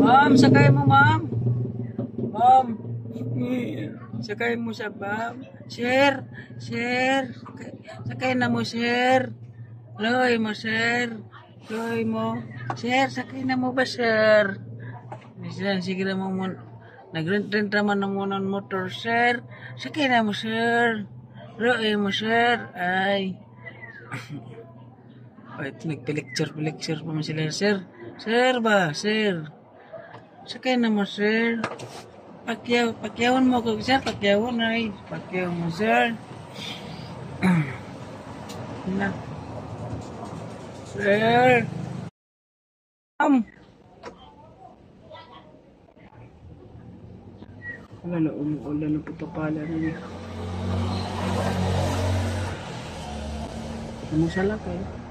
Ma'am, sakay mo, ma'am. Ma'am. Sakay mo sa ma'am. Sir. Sir. Sakay na mo, sir. Loy mo, sir. Loy mo. Sir, sakay na mo ba, sir? Sige na mo muna. Nag-rent naman na muna ng motor, sir. Sakay na mo, sir. Loy mo, sir. Ay. Ay, nagpilecture pa mo sila, sir. Sir ba, sir? Sakay na mo, sir. Pakyawan mo ko, sir. Pakyawan ay. Pakyawan mo, sir. Na. Sir. Wala na, umuulan na po pala na niya. Ano sa lakay?